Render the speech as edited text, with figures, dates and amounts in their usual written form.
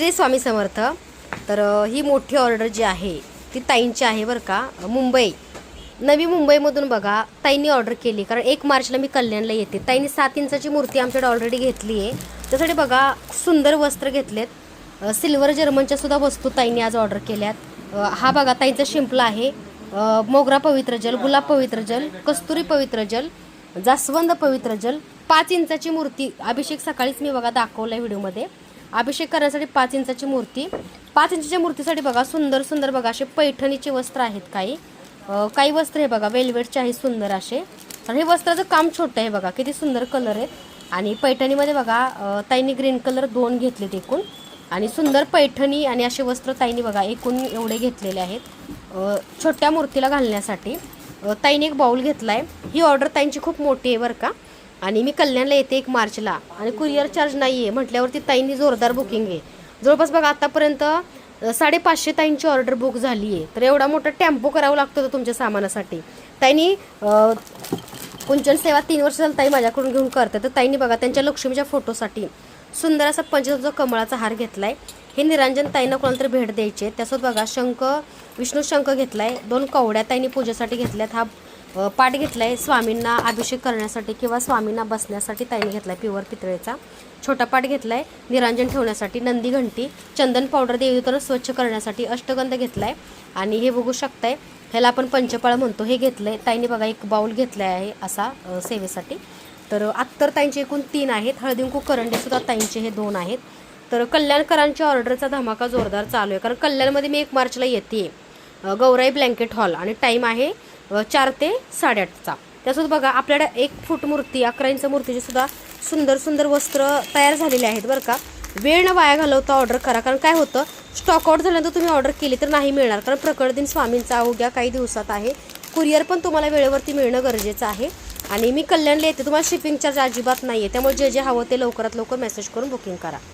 श्री स्वामी समर्थ। तर ही मोठी ऑर्डर जी आहे ती ताईंची आहे बरं का, मुंबई नवी मुंबईमधून बघा ताईंनी ऑर्डर केली, कारण 1 मार्चला मी कल्याणला येते। ताईंनी 7 इंचाची मूर्ती आमच्याकडे ऑलरेडी घेतली आहे, त्यासाठी बघा सुंदर वस्त्र घेतलेत। सिल्वर जर्मनच्या सुद्धा वस्तू ताईंनी आज ऑर्डर केल्यात। हा बघा ताईंचा शिंपला आहे, मोगरा पवित्र जल, गुलाब पवित्र जल, कस्तुरी पवित्र जल, जास्वंद पवित्र जल, 5 इंचाची मूर्ती। अभिषेक सकाळीच मी बघा दाखवला व्हिडिओमध्ये। अभिषेक करण्यासाठी 5 इंचाची मूर्ती। 5 इंचाच्या मूर्तीसाठी बघा सुंदर सुंदर बघा असे पैठणीचे वस्त्र आहेत। काही वस्त्र हे बघा वेलवेटचे आहे सुंदर असे, आणि हे वस्त्राचं काम छोटं आहे बघा, किती सुंदर कलर आहेत। आणि पैठणीमध्ये बघा ताईंनी ग्रीन कलर 2 घेतलेत एकूण, आणि सुंदर पैठणी आणि असे वस्त्र ताईंनी बघा एकूण एवढे घेतलेले आहेत छोट्या मूर्तीला घालण्यासाठी। ताईंनी एक बाउल घेतलाय। ही ऑर्डर ताईंची खूप मोठी आहे बरं का, आणि मी कल्याणला येते 1 मार्चला, आणि कुरिअर चार्ज नाही आहे म्हटल्यावरती ताईंनी जोरदार बुकिंग आहे। जवळपास बघा आतापर्यंत 550 ताईंची ऑर्डर बुक झाली आहे। तर एवढा मोठा टेम्पो करावा लागतो तुमच्या सामानासाठी। ताईंनी कुंचन सेवा 3 वर्ष झाली ताई माझ्याकडून घेऊन करते। तर ताईंनी बघा त्यांच्या लक्ष्मीच्या फोटोसाठी सुंदर असा पंचधातूचा कमळाचा हार घेतलाय। हे निरंजन ताईंना कोणाला तरी भेट द्यायचे, त्यासोबत बघा शंख, विष्णू शंख घेतलाय। 2 कवड्या ताईंनी पूजेसाठी घेतल्यात। हा पाट घेतलाय स्वामींना अभिषेक करण्यासाठी किंवा स्वामींना बसण्यासाठी ताईंनी घेतलाय प्युअर पितळेचा। छोटा पाट घेतलाय निरांजन ठेवण्यासाठी। नंदी घंटी, चंदन पावडर देवीतून स्वच्छ करण्यासाठी, अष्टगंध घेतलाय, आणि हे बघू शकताय ह्याला आपण पंचपाळ म्हणतो, हे घेतलंय। ताईंनी बघा एक बाउल घेतलाय आहे असा सेवेसाठी। तर अत्तर ताईंचे एकूण 3 आहेत। हळदीकुंकू करंडे सुद्धा ताईंचे हे 2 आहेत। तर कल्याणकरांच्या ऑर्डरचा धमाका जोरदार चालू आहे, कारण कल्याणमध्ये मी 1 मार्चला येते गौराई ब्लँकेट हॉल, आणि टाईम आहे 4 ते 8:30चा। त्यासोबत बघा आपल्याकडे 1 फूट मूर्ती 11 इंच मूर्तीचे सुद्धा सुंदर सुंदर वस्त्र तयार झालेले आहेत बरं का। वेळ न वाया घालवता ऑर्डर करा, कारण काय होतं स्टॉक आउट झाल्यानंतर तुम्ही ऑर्डर केली तर नाही मिळणार, कारण प्रकट दिन स्वामींचा अवघ्या काही दिवसात आहे। कुरिअर पण तुम्हाला वेळेवरती मिळणं गरजेचं आहे, आणि मी कल्याणला येते, तुम्हाला शिपिंग चार्ज अजिबात नाही आहे। त्यामुळे जे जे हवं ते लवकरात लवकर मेसेज करून बुकिंग करा।